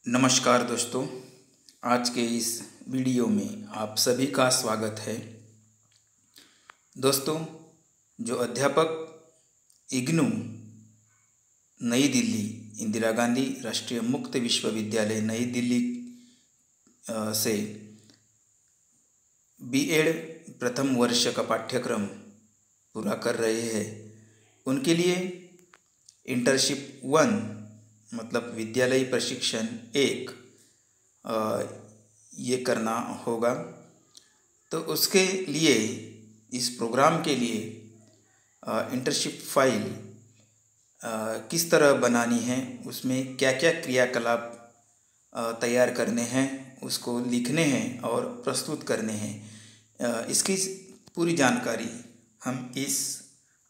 नमस्कार दोस्तों, आज के इस वीडियो में आप सभी का स्वागत है। दोस्तों, जो अध्यापक इग्नू नई दिल्ली इंदिरा गांधी राष्ट्रीय मुक्त विश्वविद्यालय नई दिल्ली से बीएड प्रथम वर्ष का पाठ्यक्रम पूरा कर रहे हैं, उनके लिए इंटर्नशिप 1 मतलब विद्यालयी प्रशिक्षण 1 ये करना होगा। तो उसके लिए इस प्रोग्राम के लिए इंटर्नशिप फाइल किस तरह बनानी है, उसमें क्या क्या क्रियाकलाप तैयार करने हैं, उसको लिखने हैं और प्रस्तुत करने हैं, इसकी पूरी जानकारी हम इस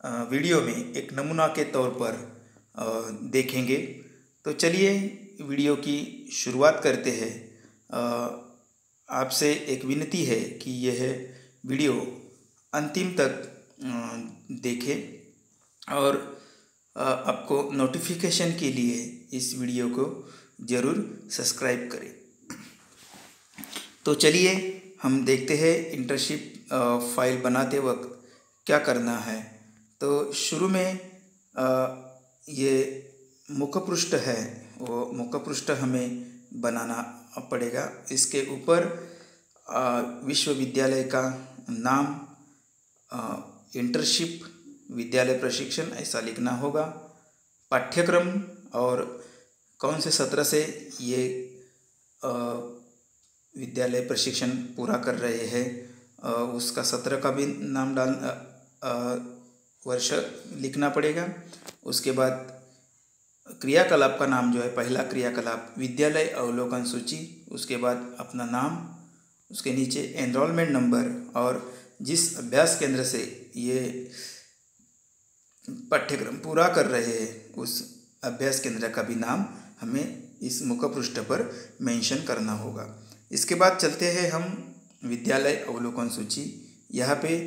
वीडियो में एक नमूना के तौर पर देखेंगे। तो चलिए वीडियो की शुरुआत करते हैं। आपसे एक विनती है कि यह वीडियो अंतिम तक देखें और आपको नोटिफिकेशन के लिए इस वीडियो को ज़रूर सब्सक्राइब करें। तो चलिए हम देखते हैं इंटर्नशिप फाइल बनाते वक्त क्या करना है। तो शुरू में ये मुखपृष्ठ है, वो मुखपृष्ठ हमें बनाना पड़ेगा। इसके ऊपर विश्वविद्यालय का नाम, इंटर्नशिप, विद्यालय प्रशिक्षण ऐसा लिखना होगा, पाठ्यक्रम और कौन से सत्र से ये विद्यालय प्रशिक्षण पूरा कर रहे हैं, उसका सत्र का भी नाम वर्ष लिखना पड़ेगा। उसके बाद क्रियाकलाप का नाम जो है, पहला क्रियाकलाप विद्यालय अवलोकन सूची, उसके बाद अपना नाम, उसके नीचे एनरोलमेंट नंबर और जिस अभ्यास केंद्र से ये पाठ्यक्रम पूरा कर रहे हैं उस अभ्यास केंद्र का भी नाम हमें इस मुखपृष्ठ पर मेंशन करना होगा। इसके बाद चलते हैं हम विद्यालय अवलोकन सूची। यहाँ पे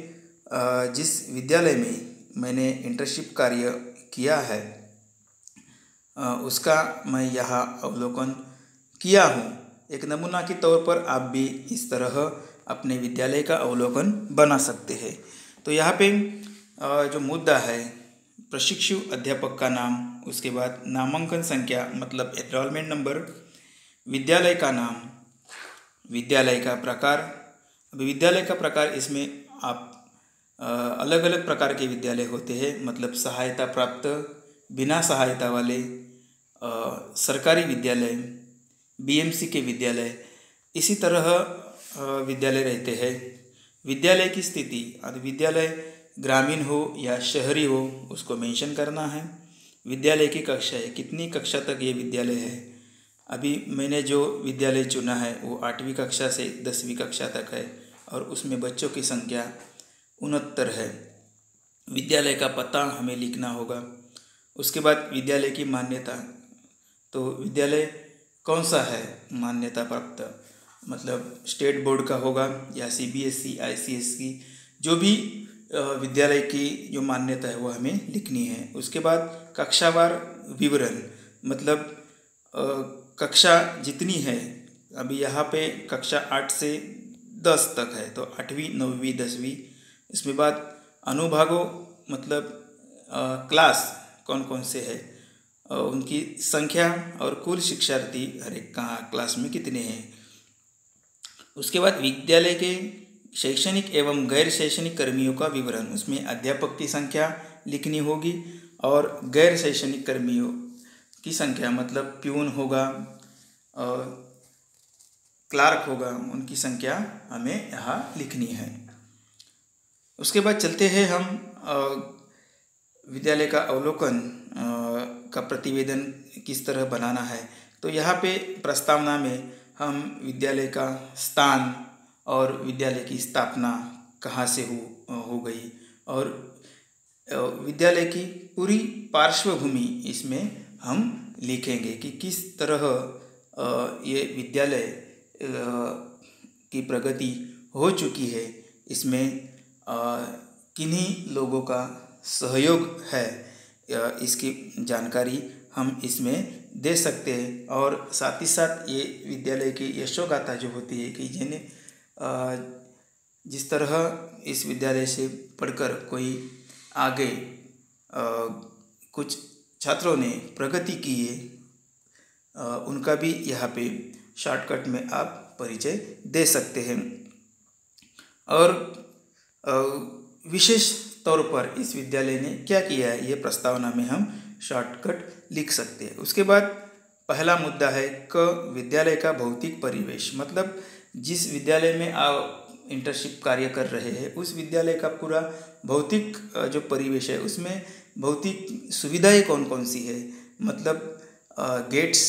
जिस विद्यालय में मैंने इंटर्नशिप कार्य किया है उसका मैं यहाँ अवलोकन किया हूँ। एक नमूना के तौर पर आप भी इस तरह अपने विद्यालय का अवलोकन बना सकते हैं। तो यहाँ पे जो मुद्दा है, प्रशिक्षु अध्यापक का नाम, उसके बाद नामांकन संख्या मतलब एनरोलमेंट नंबर, विद्यालय का नाम, विद्यालय का प्रकार। अभी विद्यालय का प्रकार, इसमें आप अलग अलग प्रकार के विद्यालय होते हैं, मतलब सहायता प्राप्त, बिना सहायता वाले, सरकारी विद्यालय, बीएमसी के विद्यालय, इसी तरह विद्यालय रहते हैं। विद्यालय की स्थिति, विद्यालय ग्रामीण हो या शहरी हो उसको मेंशन करना है। विद्यालय की कक्षाएं, कितनी कक्षा तक ये विद्यालय है। अभी मैंने जो विद्यालय चुना है वो 8वीं कक्षा से 10वीं कक्षा तक है और उसमें बच्चों की संख्या 69 है। विद्यालय का पता हमें लिखना होगा। उसके बाद विद्यालय की मान्यता, तो विद्यालय कौन सा है मान्यता प्राप्त, मतलब स्टेट बोर्ड का होगा या सीबीएसई, आईसीएसई, जो भी विद्यालय की जो मान्यता है वो हमें लिखनी है। उसके बाद कक्षावार विवरण, मतलब कक्षा जितनी है, अभी यहाँ पे कक्षा 8 से 10 तक है, तो 8वीं, 9वीं, 10वीं। इसमें बाद अनुभागों, मतलब क्लास कौन कौन से है, उनकी संख्या और कुल शिक्षार्थी हर एक क्लास में कितने हैं। उसके बाद विद्यालय के शैक्षणिक एवं गैर शैक्षणिक कर्मियों का विवरण, उसमें अध्यापक की संख्या लिखनी होगी और गैर शैक्षणिक कर्मियों की संख्या, मतलब प्यून होगा, क्लार्क होगा, उनकी संख्या हमें यहाँ लिखनी है। उसके बाद चलते हैं हम विद्यालय का अवलोकन का प्रतिवेदन किस तरह बनाना है। तो यहाँ पे प्रस्तावना में हम विद्यालय का स्थान और विद्यालय की स्थापना कहाँ से हो गई और विद्यालय की पूरी पार्श्वभूमि इसमें हम लिखेंगे कि किस तरह ये विद्यालय की प्रगति हो चुकी है, इसमें किन्हीं लोगों का सहयोग है, इसकी जानकारी हम इसमें दे सकते हैं। और साथ ही साथ ये विद्यालय की यशोगाथा जो होती है कि जिन्हें जिस तरह इस विद्यालय से पढ़कर कोई आगे कुछ छात्रों ने प्रगति की है, उनका भी यहाँ पे शॉर्टकट में आप परिचय दे सकते हैं। और विशेष तौर पर इस विद्यालय ने क्या किया है, ये प्रस्तावना में हम शॉर्टकट लिख सकते हैं। उसके बाद पहला मुद्दा है क विद्यालय का भौतिक परिवेश, मतलब जिस विद्यालय में आप इंटर्नशिप कार्य कर रहे हैं उस विद्यालय का पूरा भौतिक जो परिवेश है उसमें भौतिक सुविधाएं कौन कौन सी है, मतलब गेट्स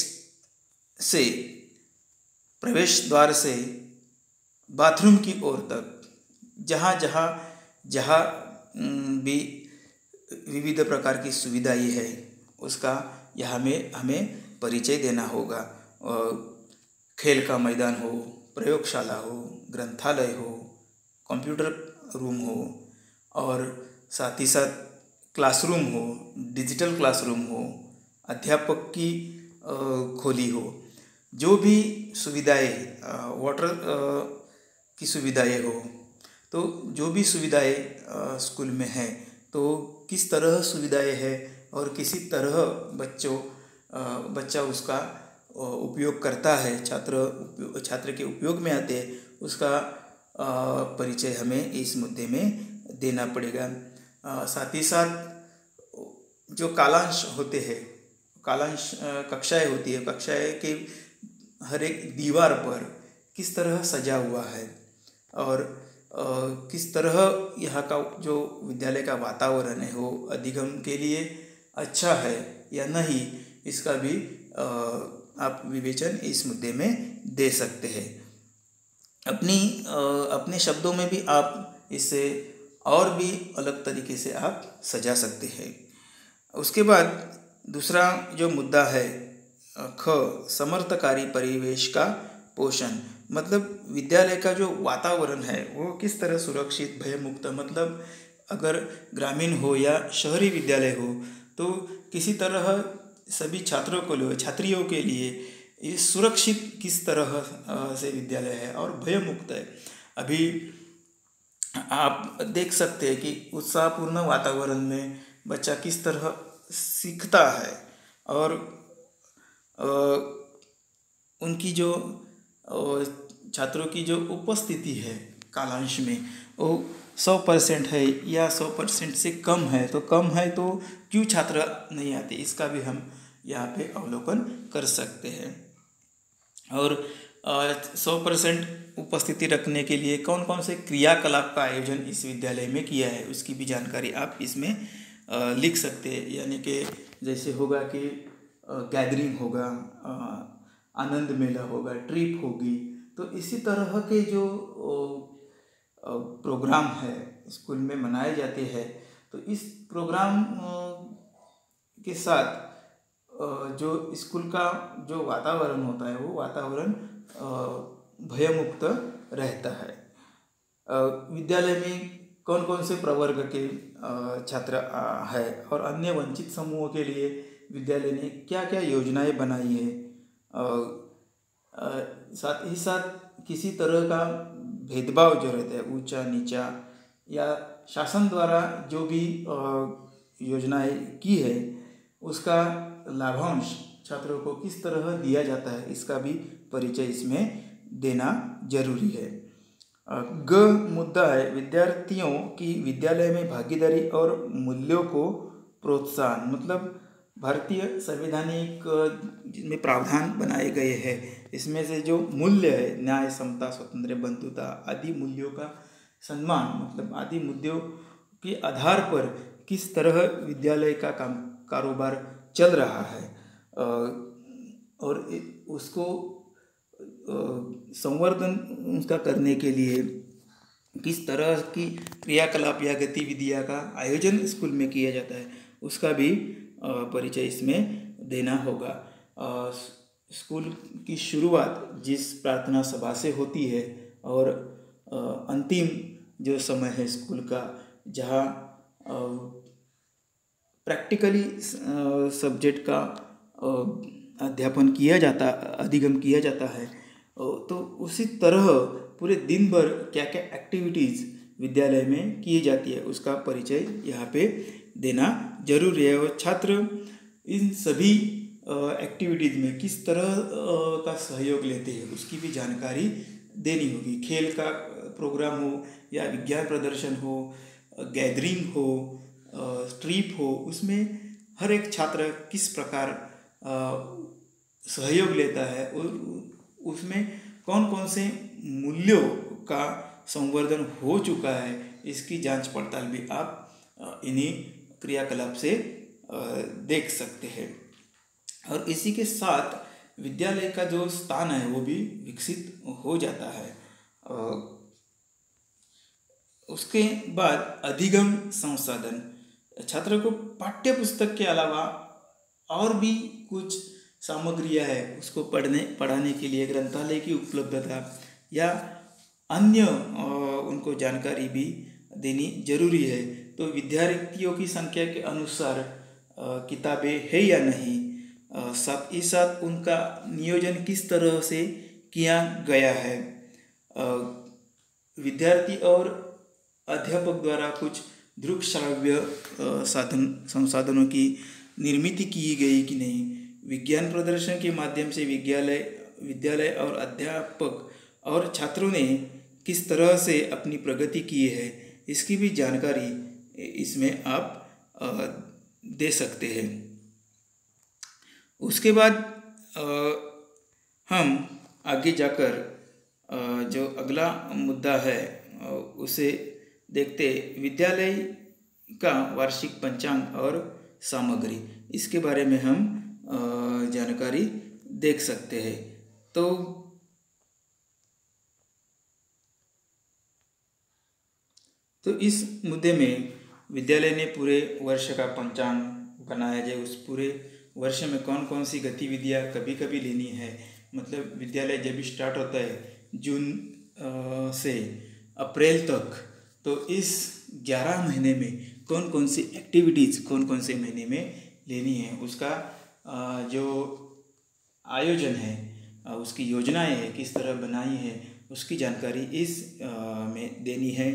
से, प्रवेश द्वार से बाथरूम की ओर तक, जहाँ जहाँ जहाँ भी विविध प्रकार की सुविधाएं है उसका यहाँ में हमें परिचय देना होगा। खेल का मैदान हो, प्रयोगशाला हो, ग्रंथालय हो, कंप्यूटर रूम हो, और साथ ही साथ क्लासरूम हो, डिजिटल क्लासरूम हो, अध्यापक की खोली हो, जो भी सुविधाएं, वाटर की सुविधाएं हो, तो जो भी सुविधाएं स्कूल में है तो किस तरह सुविधाएं है और किसी तरह बच्चा उसका उपयोग करता है, छात्र के उपयोग में आते हैं, उसका परिचय हमें इस मुद्दे में देना पड़ेगा। साथ ही साथ जो कालांश होते हैं, कालांश कक्षाएं होती है, कक्षाएं के हर एक दीवार पर किस तरह सजा हुआ है और किस तरह यहाँ का जो विद्यालय का वातावरण है वो अधिगम के लिए अच्छा है या नहीं, इसका भी आप विवेचन इस मुद्दे में दे सकते हैं। अपने शब्दों में भी आप इसे और भी अलग तरीके से आप सजा सकते हैं। उसके बाद दूसरा जो मुद्दा है ख समर्थकारी परिवेश का पोषण, मतलब विद्यालय का जो वातावरण है वो किस तरह सुरक्षित, भयमुक्त, मतलब अगर ग्रामीण हो या शहरी विद्यालय हो तो किसी तरह सभी छात्रियों के लिए ये सुरक्षित किस तरह से विद्यालय है और भयमुक्त है। अभी आप देख सकते हैं कि उत्साहपूर्ण वातावरण में बच्चा किस तरह सीखता है और उनकी जो छात्रों की जो उपस्थिति है कालांश में वो 100% है या 100% से कम है, तो कम है तो क्यों छात्र नहीं आते, इसका भी हम यहाँ पे अवलोकन कर सकते हैं। और 100% उपस्थिति रखने के लिए कौन कौन से क्रियाकलाप का आयोजन इस विद्यालय में किया है उसकी भी जानकारी आप इसमें लिख सकते हैं। यानी कि जैसे होगा कि गैदरिंग होगा, आनंद मेला होगा, ट्रिप होगी, तो इसी तरह के जो प्रोग्राम है स्कूल में मनाए जाते हैं, तो इस प्रोग्राम के साथ जो स्कूल का जो वातावरण होता है वो वातावरण भयमुक्त रहता है। विद्यालय में कौन कौन से प्रवर्ग के छात्र है और अन्य वंचित समूहों के लिए विद्यालय ने क्या क्या योजनाएं बनाई है, साथ ही साथ किसी तरह का भेदभाव जो रहता है ऊंचा नीचा या शासन द्वारा जो भी योजनाएं की है उसका लाभांश छात्रों को किस तरह दिया जाता है, इसका भी परिचय इसमें देना जरूरी है। ग मुद्दा है विद्यार्थियों की विद्यालय में भागीदारी और मूल्यों को प्रोत्साहन, मतलब भारतीय संवैधानिक जिनमें प्रावधान बनाए गए हैं इसमें से जो मूल्य है न्याय, समता, स्वतंत्र, बंधुता आदि मूल्यों का सम्मान, मतलब आदि मुद्दों के आधार पर किस तरह विद्यालय का कारोबार चल रहा है और उसको संवर्धन उसका करने के लिए किस तरह की क्रियाकलाप या गतिविधियाँ का आयोजन स्कूल में किया जाता है उसका भी परिचय इसमें देना होगा। स्कूल की शुरुआत जिस प्रार्थना सभा से होती है और अंतिम जो समय है स्कूल का जहाँ प्रैक्टिकली सब्जेक्ट का अध्यापन किया जाता अधिगम किया जाता है, तो उसी तरह पूरे दिन भर क्या क्या एक्टिविटीज़ विद्यालय में की जाती है उसका परिचय यहाँ पे देना जरूरी है। और छात्र इन सभी एक्टिविटीज़ में किस तरह का सहयोग लेते हैं उसकी भी जानकारी देनी होगी। खेल का प्रोग्राम हो या विज्ञान प्रदर्शन हो, गैदरिंग हो, ट्रिप हो, उसमें हर एक छात्र किस प्रकार सहयोग लेता है और उसमें कौन कौन से मूल्यों का संवर्धन हो चुका है, इसकी जांच पड़ताल भी आप इन्हीं क्रियाकलाप से देख सकते हैं। और इसी के साथ विद्यालय का जो स्थान है वो भी विकसित हो जाता है। उसके बाद अधिगम संसाधन, छात्र को पाठ्य पुस्तक के अलावा और भी कुछ सामग्रियाँ है उसको पढ़ाने के लिए ग्रंथालय की उपलब्धता या अन्य उनको जानकारी भी देनी जरूरी है। तो विद्यार्थियों की संख्या के अनुसार किताबें है या नहीं, साथ ही साथ उनका नियोजन किस तरह से किया गया है, विद्यार्थी और अध्यापक द्वारा कुछ दृक श्राव्य संसाधनों की निर्मित की गई कि नहीं, विज्ञान प्रदर्शन के माध्यम से विद्यालय और अध्यापक और छात्रों ने किस तरह से अपनी प्रगति की है, इसकी भी जानकारी इसमें आप दे सकते हैं। उसके बाद हम आगे जाकर जो अगला मुद्दा है उसे देखते, विद्यालय का वार्षिक पंचांग और सामग्री, इसके बारे में हम जानकारी देख सकते हैं। तो इस मुद्दे में विद्यालय ने पूरे वर्ष का पंचांग बनाया जाए, उस पूरे वर्ष में कौन कौन सी गतिविधियाँ कभी कभी लेनी है, मतलब विद्यालय जब भी स्टार्ट होता है जून से अप्रैल तक, तो इस 11 महीने में कौन कौन सी एक्टिविटीज़ कौन कौन से महीने में लेनी है, उसका जो आयोजन है, उसकी योजनाएं है किस तरह बनाई है, उसकी जानकारी इस में देनी है।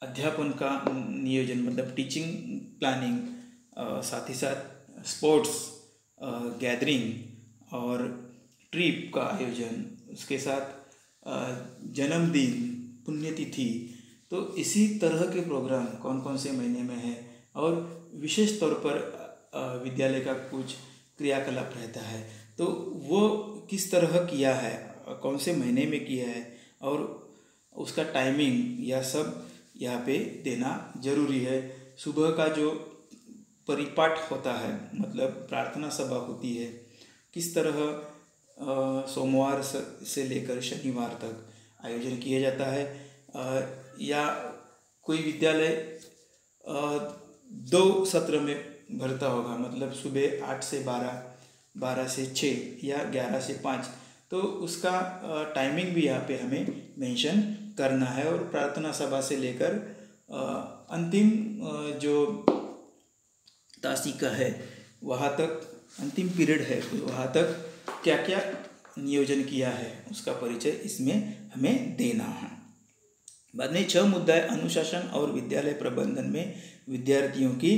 अध्यापन का नियोजन मतलब टीचिंग प्लानिंग, साथ ही साथ स्पोर्ट्स, गैदरिंग और ट्रिप का आयोजन, उसके साथ जन्मदिन, पुण्यतिथि, तो इसी तरह के प्रोग्राम कौन कौन से महीने में है और विशेष तौर पर विद्यालय का कुछ क्रियाकलाप रहता है तो वो किस तरह किया है, कौन से महीने में किया है और उसका टाइमिंग या सब यहाँ पे देना जरूरी है। सुबह का जो परिपाठ होता है मतलब प्रार्थना सभा होती है, किस तरह सोमवार से लेकर शनिवार तक आयोजन किया जाता है, या कोई विद्यालय 2 सत्र में भरता होगा, मतलब सुबह 8 से 12, 12 से 6 या 11 से 5, तो उसका टाइमिंग भी यहाँ पे हमें मेंशन करना है। और प्रार्थना सभा से लेकर अंतिम जो तासिका है वहाँ तक, अंतिम पीरियड है वहाँ तक क्या क्या नियोजन किया है उसका परिचय इसमें हमें देना है। बाद में 6 मुद्दा है अनुशासन और विद्यालय प्रबंधन में विद्यार्थियों की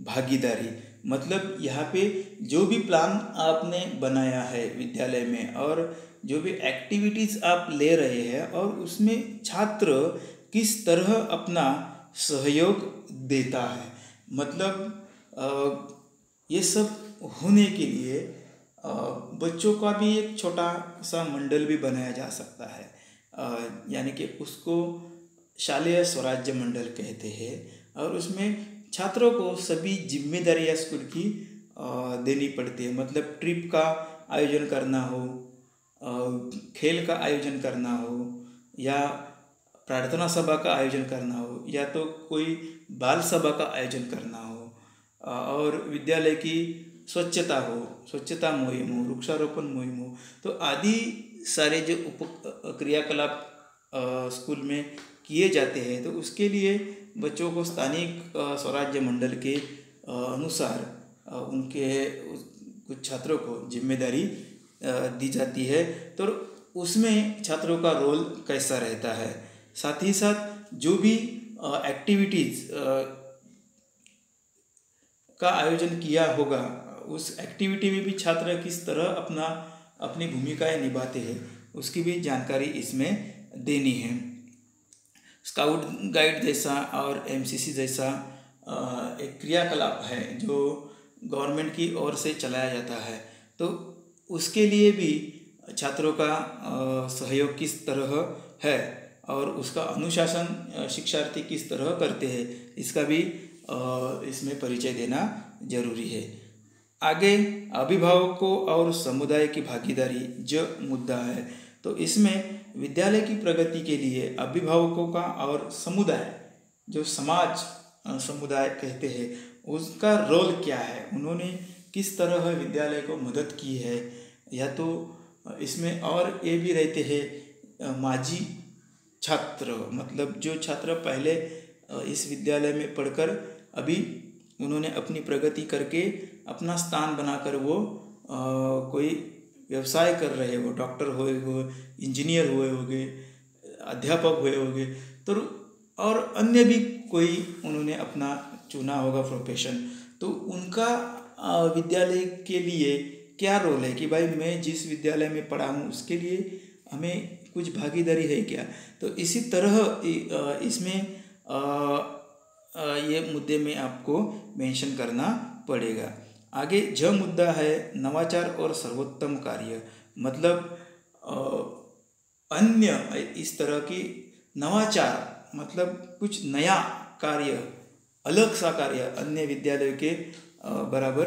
भागीदारी, मतलब यहाँ पे जो भी प्लान आपने बनाया है विद्यालय में और जो भी एक्टिविटीज़ आप ले रहे हैं और उसमें छात्र किस तरह अपना सहयोग देता है, मतलब ये सब होने के लिए बच्चों का भी एक छोटा सा मंडल भी बनाया जा सकता है, यानी कि उसको शालेय स्वराज्य मंडल कहते हैं। और उसमें छात्रों को सभी जिम्मेदारियां स्कूल की देनी पड़ती है, मतलब ट्रिप का आयोजन करना हो, खेल का आयोजन करना हो या प्रार्थना सभा का आयोजन करना हो या तो कोई बाल सभा का आयोजन करना हो, और विद्यालय की स्वच्छता हो, स्वच्छता मुहिम हो, वृक्षारोपण मुहिम हो, तो आदि सारे जो क्रियाकलाप स्कूल में किए जाते हैं, तो उसके लिए बच्चों को स्थानिक स्वराज्य मंडल के अनुसार उनके कुछ छात्रों को जिम्मेदारी दी जाती है, तो उसमें छात्रों का रोल कैसा रहता है। साथ ही साथ जो भी एक्टिविटीज़ का आयोजन किया होगा, उस एक्टिविटी में भी छात्र किस तरह अपनी भूमिकाएं निभाते हैं, उसकी भी जानकारी इसमें देनी है। स्काउट गाइड जैसा और एमसीसी जैसा एक क्रियाकलाप है जो गवर्नमेंट की ओर से चलाया जाता है, तो उसके लिए भी छात्रों का सहयोग किस तरह है और उसका अनुशासन शिक्षार्थी किस तरह करते हैं, इसका भी इसमें परिचय देना जरूरी है। आगे अभिभावकों और समुदाय की भागीदारी जो मुद्दा है, तो इसमें विद्यालय की प्रगति के लिए अभिभावकों का और समुदाय, जो समाज समुदाय कहते हैं, उसका रोल क्या है, उन्होंने किस तरह विद्यालय को मदद की है। या तो इसमें और ये भी रहते हैं माजी छात्र, मतलब जो छात्र पहले इस विद्यालय में पढ़कर अभी उन्होंने अपनी प्रगति करके अपना स्थान बनाकर वो कोई व्यवसाय कर रहे, वो डॉक्टर हुए हो, इंजीनियर हुए होंगे, अध्यापक हुए होंगे, तो और अन्य भी कोई उन्होंने अपना चुना होगा प्रोफेशन, तो उनका विद्यालय के लिए क्या रोल है कि भाई मैं जिस विद्यालय में पढ़ा हूँ उसके लिए हमें कुछ भागीदारी है क्या। तो इसी तरह इसमें ये मुद्दे में आपको मेंशन करना पड़ेगा। आगे जो मुद्दा है नवाचार और सर्वोत्तम कार्य, मतलब अन्य इस तरह की नवाचार मतलब कुछ नया कार्य, अलग सा कार्य, अन्य विद्यालय के बराबर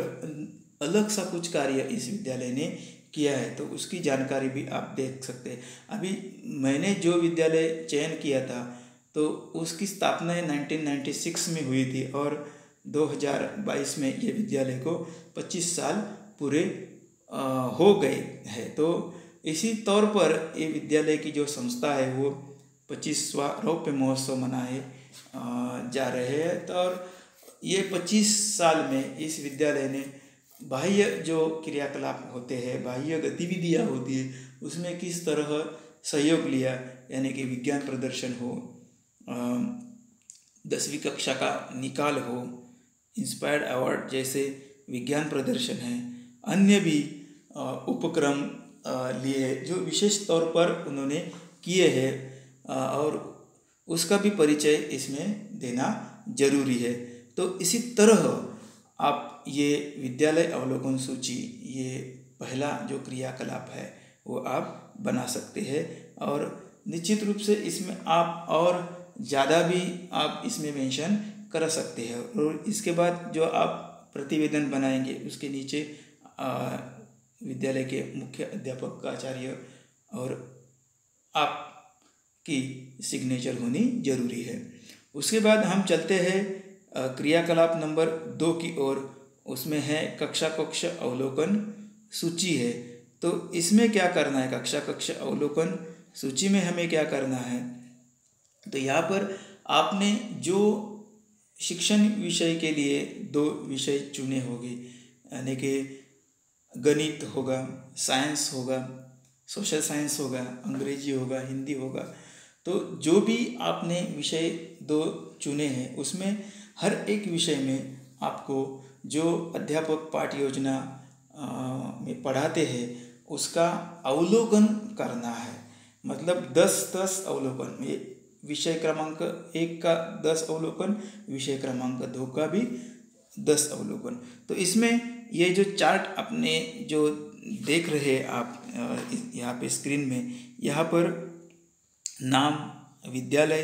अलग सा कुछ कार्य इस विद्यालय ने किया है, तो उसकी जानकारी भी आप देख सकते हैं। अभी मैंने जो विद्यालय चयन किया था तो उसकी स्थापना 1996 में हुई थी और 2022 में ये विद्यालय को 25 साल पूरे हो गए हैं। तो इसी तौर पर ये विद्यालय की जो संस्था है वो 25वां रौप्य महोत्सव मनाए जा रहे हैं। तो और ये 25 साल में इस विद्यालय ने बाह्य जो क्रियाकलाप होते हैं, बाह्य गतिविधियाँ होती है, उसमें किस तरह सहयोग लिया, यानी कि विज्ञान प्रदर्शन हो, 10वीं कक्षा का निकाल हो, इंस्पायर्ड अवार्ड जैसे विज्ञान प्रदर्शन है, अन्य भी उपक्रम लिए जो विशेष तौर पर उन्होंने किए हैं और उसका भी परिचय इसमें देना जरूरी है। तो इसी तरह आप ये विद्यालय अवलोकन सूची, ये पहला जो क्रियाकलाप है वो आप बना सकते हैं और निश्चित रूप से इसमें आप और ज़्यादा भी आप इसमें मेंशन कर सकते हैं। और इसके बाद जो आप प्रतिवेदन बनाएंगे उसके नीचे विद्यालय के मुख्य अध्यापक, आचार्य और आपकी सिग्नेचर होनी जरूरी है। उसके बाद हम चलते हैं क्रियाकलाप नंबर 2 की ओर। उसमें है कक्षा कक्ष अवलोकन सूची है। तो इसमें क्या करना है, कक्षा कक्ष अवलोकन सूची में हमें क्या करना है, तो यहाँ पर आपने जो शिक्षण विषय के लिए 2 विषय चुने होंगे, यानी कि गणित होगा, साइंस होगा, सोशल साइंस होगा, अंग्रेजी होगा, हिंदी होगा, तो जो भी आपने विषय 2 चुने हैं उसमें हर एक विषय में आपको जो अध्यापक पाठ योजना में पढ़ाते हैं उसका अवलोकन करना है। मतलब 10 अवलोकन, ये विषय क्रमांक 1 का 10 अवलोकन, विषय क्रमांक 2 का भी 10 अवलोकन। तो इसमें ये जो चार्ट अपने जो देख रहे हैं आप यहाँ पे स्क्रीन में, यहाँ पर नाम, विद्यालय,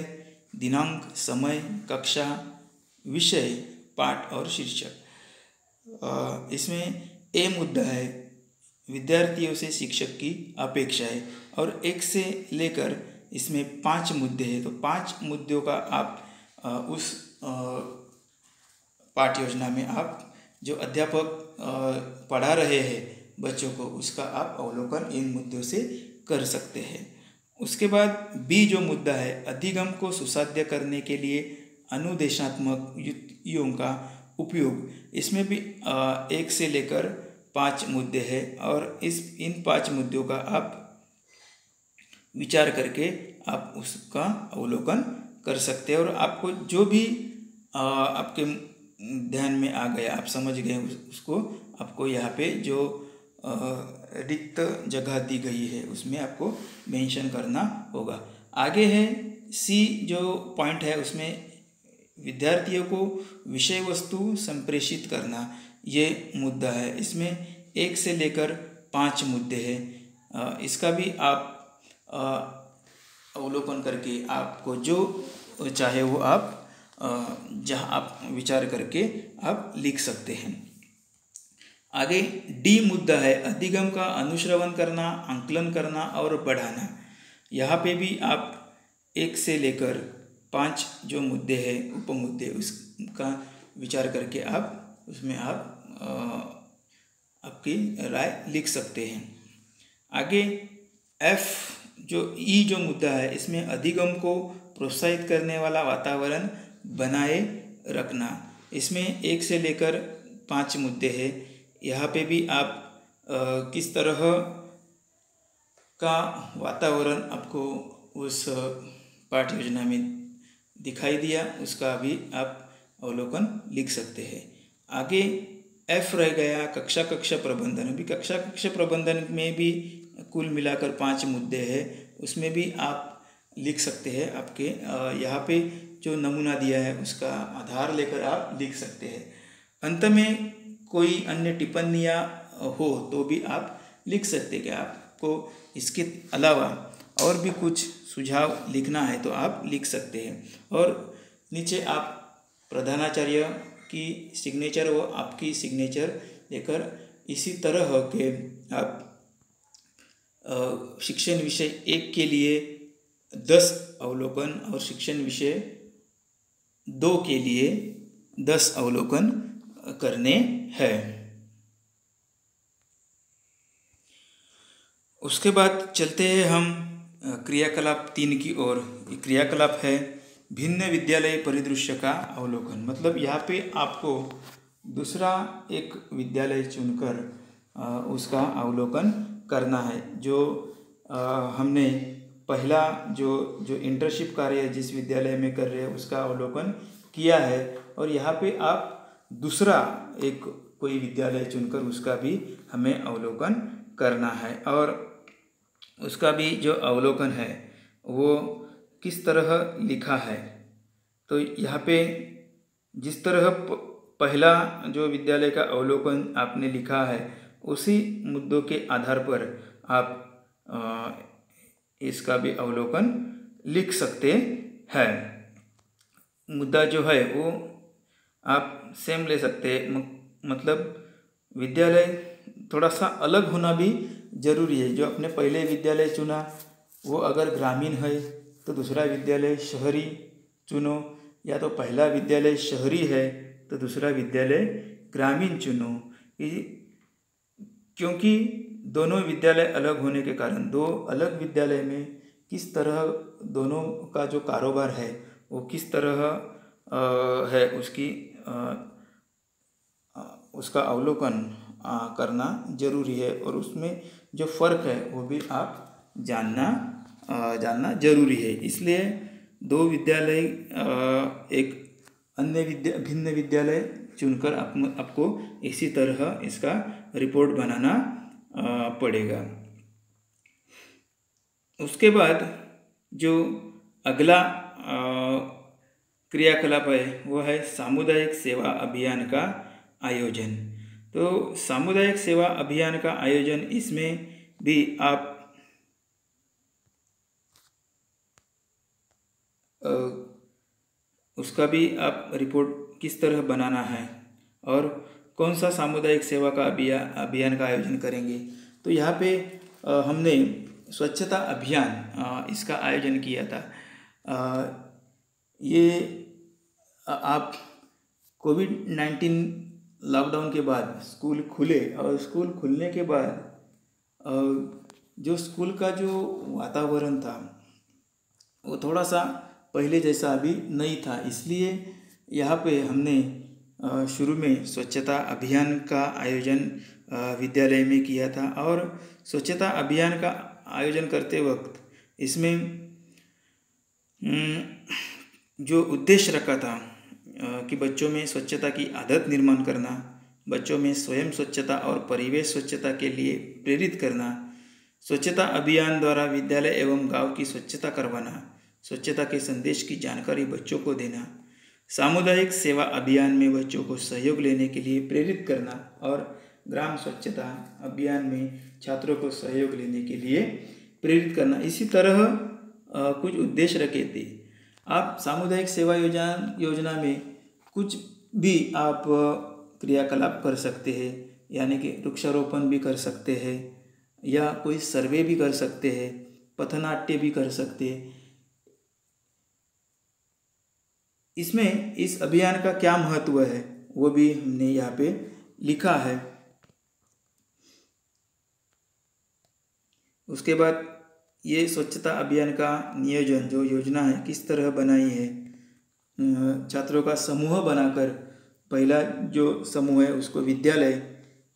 दिनांक, समय, कक्षा, विषय, पाठ और शीर्षक। इसमें ए मुद्दा है विद्यार्थियों से शिक्षक की अपेक्षा है और 1 से लेकर इसमें 5 मुद्दे हैं। तो 5 मुद्दों का आप उस पाठ योजना में आप जो अध्यापक पढ़ा रहे हैं बच्चों को, उसका आप अवलोकन इन मुद्दों से कर सकते हैं। उसके बाद बी जो मुद्दा है, अधिगम को सुसाध्य करने के लिए अनुदेशात्मक युक्तियों का उपयोग, इसमें भी 1 से लेकर 5 मुद्दे हैं और इन 5 मुद्दों का आप विचार करके आप उसका अवलोकन कर सकते हैं और आपको जो भी आपके ध्यान में आ गया, आप समझ गए उसको, आपको यहाँ पे जो रिक्त जगह दी गई है उसमें आपको मेंशन करना होगा। आगे है सी जो पॉइंट है, उसमें विद्यार्थियों को विषय वस्तु संप्रेषित करना, ये मुद्दा है। इसमें 1 से लेकर 5 मुद्दे हैं। इसका भी आप अवलोकन करके आपको जो चाहे वो आप जहाँ आप विचार करके आप लिख सकते हैं। आगे डी मुद्दा है अधिगम का अनुश्रवण करना, आंकलन करना और बढ़ाना। यहाँ पे भी आप 1 से लेकर 5 जो मुद्दे हैं, उपमुद्दे, उसका विचार करके आप उसमें आप आपकी राय लिख सकते हैं। आगे एफ जो ई जो मुद्दा है, इसमें अधिगम को प्रोत्साहित करने वाला वातावरण बनाए रखना। इसमें 1 से लेकर 5 मुद्दे हैं। यहाँ पे भी आप किस तरह का वातावरण आपको उस पाठ योजना में दिखाई दिया, उसका भी आप अवलोकन लिख सकते हैं। आगे एफ रह गया कक्षा प्रबंधन। अभी कक्षा प्रबंधन में भी कुल मिलाकर 5 मुद्दे हैं, उसमें भी आप लिख सकते हैं। आपके यहाँ पे जो नमूना दिया है उसका आधार लेकर आप लिख सकते हैं। अंत में कोई अन्य टिप्पणियाँ हो तो भी आप लिख सकते हैं कि आपको इसके अलावा और भी कुछ सुझाव लिखना है तो आप लिख सकते हैं। और नीचे आप प्रधानाचार्य की सिग्नेचर व आपकी सिग्नेचर लेकर इसी तरह के आप शिक्षण विषय 1 के लिए 10 अवलोकन और शिक्षण विषय 2 के लिए 10 अवलोकन करने हैं। उसके बाद चलते हैं हम क्रियाकलाप 3 की ओर। क्रियाकलाप है भिन्न विद्यालय परिदृश्य का अवलोकन। मतलब यहाँ पे आपको दूसरा एक विद्यालय चुनकर उसका अवलोकन करना है। जो हमने पहला जो इंटर्नशिप कार्य जिस विद्यालय में कर रहे हैं उसका अवलोकन किया है, और यहाँ पे आप दूसरा एक कोई विद्यालय चुनकर उसका भी हमें अवलोकन करना है। और उसका भी जो अवलोकन है वो किस तरह लिखा है, तो यहाँ पे जिस तरह पहला जो विद्यालय का अवलोकन आपने लिखा है उसी मुद्दों के आधार पर आप इसका भी अवलोकन लिख सकते हैं। मुद्दा जो है वो आप सेम ले सकते हैं। मतलब विद्यालय थोड़ा सा अलग होना भी ज़रूरी है। जो अपने पहले विद्यालय चुना वो अगर ग्रामीण है तो दूसरा विद्यालय शहरी चुनो, या तो पहला विद्यालय शहरी है तो दूसरा विद्यालय ग्रामीण चुनो। क्योंकि दोनों विद्यालय अलग होने के कारण दो अलग विद्यालय में किस तरह दोनों का जो कारोबार है वो किस तरह है उसका अवलोकन करना जरूरी है, और उसमें जो फ़र्क है वो भी आप जानना जरूरी है। इसलिए दो विद्यालय एक अन्य भिन्न विद्यालय चुनकर आपको इसी तरह इसका रिपोर्ट बनाना पड़ेगा। उसके बाद जो अगला क्रियाकलाप है वो है सामुदायिक सेवा अभियान का आयोजन। तो सामुदायिक सेवा अभियान का आयोजन, इसमें भी आप उसका भी आप रिपोर्ट किस तरह बनाना है और कौन सा सामुदायिक सेवा का अभियान का आयोजन करेंगे। तो यहाँ पे हमने स्वच्छता अभियान इसका आयोजन किया था। ये आप कोविड-19 लॉकडाउन के बाद स्कूल खुले, और स्कूल खुलने के बाद जो स्कूल का जो वातावरण था वो थोड़ा सा पहले जैसा अभी नहीं था। इसलिए यहाँ पे हमने शुरू में स्वच्छता अभियान का आयोजन विद्यालय में किया था। और स्वच्छता अभियान का आयोजन करते वक्त इसमें जो उद्देश्य रखा था कि बच्चों में स्वच्छता की आदत निर्माण करना, बच्चों में स्वयं स्वच्छता और परिवेश स्वच्छता के लिए प्रेरित करना, स्वच्छता अभियान द्वारा विद्यालय एवं गांव की स्वच्छता करवाना, स्वच्छता के संदेश की जानकारी बच्चों को देना, सामुदायिक सेवा अभियान में बच्चों को सहयोग लेने के लिए प्रेरित करना और ग्राम स्वच्छता अभियान में छात्रों को सहयोग लेने के लिए प्रेरित करना। इसी तरह कुछ उद्देश्य रखे थे। आप सामुदायिक सेवा योजना में कुछ भी आप क्रियाकलाप कर सकते हैं, यानी कि वृक्षारोपण भी कर सकते हैं या कोई सर्वे भी कर सकते हैं, पथनाट्य भी कर सकते हैं। इसमें इस अभियान का क्या महत्व है वो भी हमने यहाँ पे लिखा है। उसके बाद ये स्वच्छता अभियान का नियोजन जो योजना है किस तरह बनाई है, छात्रों का समूह बनाकर, पहला जो समूह है उसको विद्यालय,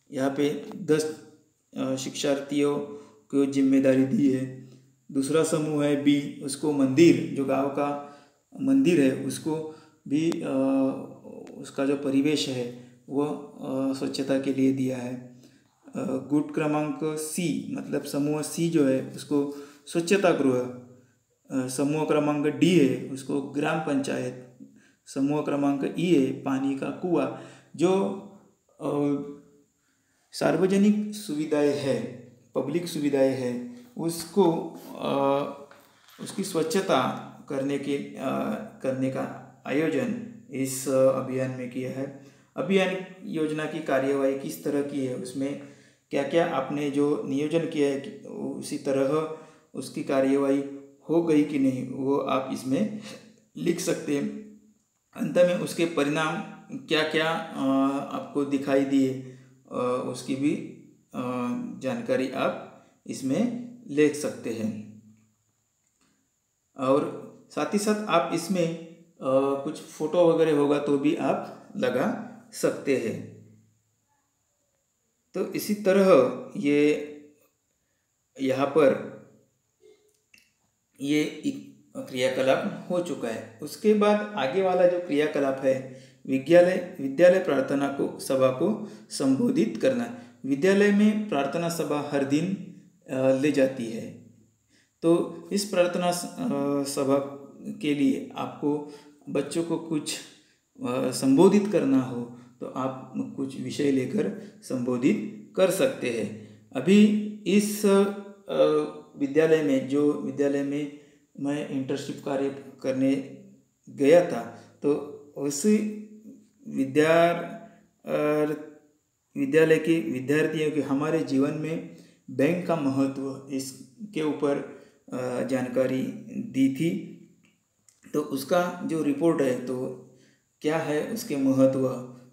यहाँ पे 10 शिक्षार्थियों को जिम्मेदारी दी है। दूसरा समूह है बी, उसको मंदिर, जो गांव का मंदिर है उसको भी उसका जो परिवेश है वो स्वच्छता के लिए दिया है। गुट क्रमांक सी, मतलब समूह सी जो है उसको स्वच्छता गृह, समूह क्रमांक डी है उसको ग्राम पंचायत, समूह क्रमांक ई है पानी का कुआं। जो सार्वजनिक सुविधाएं है, पब्लिक सुविधाएं है, उसको उसकी स्वच्छता करने का आयोजन इस अभियान में किया है। अभियान योजना की कार्यवाही किस तरह की है, उसमें क्या क्या आपने जो नियोजन किया है उसी तरह उसकी कार्यवाही हो गई कि नहीं, वो आप इसमें लिख सकते हैं। अंत में उसके परिणाम क्या क्या आपको दिखाई दिए उसकी भी जानकारी आप इसमें लिख सकते हैं। और साथ ही साथ आप इसमें कुछ फोटो वगैरह होगा तो भी आप लगा सकते हैं। तो इसी तरह ये यहाँ पर ये क्रियाकलाप हो चुका है। उसके बाद आगे वाला जो क्रियाकलाप है, विद्यालय प्रार्थना सभा को संबोधित करना। विद्यालय में प्रार्थना सभा हर दिन ले जाती है। तो इस प्रार्थना सभा के लिए आपको बच्चों को कुछ संबोधित करना हो तो आप कुछ विषय लेकर संबोधित कर सकते हैं। अभी इस विद्यालय में मैं इंटर्नशिप कार्य करने गया था, तो उसी विद्यालय के विद्यार्थियों के हमारे जीवन में बैंक का महत्व, इसके ऊपर जानकारी दी थी। तो उसका जो रिपोर्ट है तो क्या है उसके महत्व,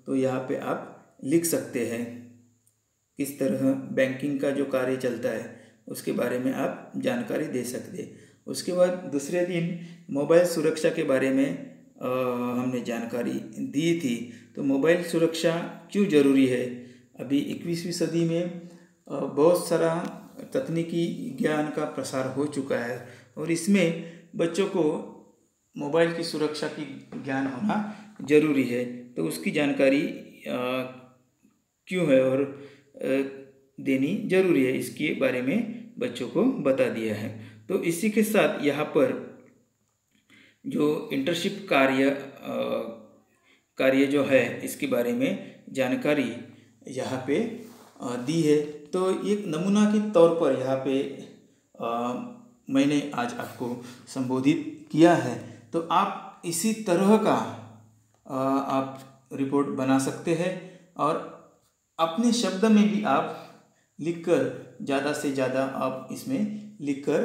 तो यहाँ पे आप लिख सकते हैं। किस तरह बैंकिंग का जो कार्य चलता है उसके बारे में आप जानकारी दे सकते हैं। उसके बाद दूसरे दिन मोबाइल सुरक्षा के बारे में हमने जानकारी दी थी। तो मोबाइल सुरक्षा क्यों ज़रूरी है, अभी 21वीं सदी में बहुत सारा तकनीकी ज्ञान का प्रसार हो चुका है और इसमें बच्चों को मोबाइल की सुरक्षा की ज्ञान होना ज़रूरी है। तो उसकी जानकारी क्यों है और देनी ज़रूरी है, इसके बारे में बच्चों को बता दिया है। तो इसी के साथ यहाँ पर जो इंटर्नशिप कार्य जो है इसके बारे में जानकारी यहाँ पे दी है। तो एक नमूना के तौर पर यहाँ पे मैंने आज आपको संबोधित किया है। तो आप इसी तरह का आप रिपोर्ट बना सकते हैं और अपने शब्द में भी आप लिखकर ज़्यादा से ज़्यादा आप इसमें लिखकर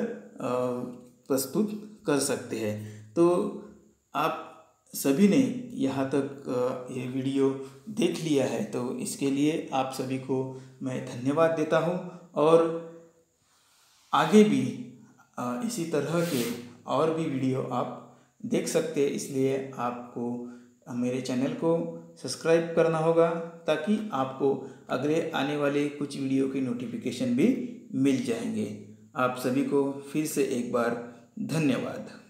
प्रस्तुत कर सकते हैं। तो आप सभी ने यहाँ तक ये वीडियो देख लिया है, तो इसके लिए आप सभी को मैं धन्यवाद देता हूँ। और आगे भी इसी तरह के और भी वीडियो आप देख सकते हैं, इसलिए आपको मेरे चैनल को सब्सक्राइब करना होगा ताकि आपको अगले आने वाले कुछ वीडियो की नोटिफिकेशन भी मिल जाएंगे। आप सभी को फिर से एक बार धन्यवाद।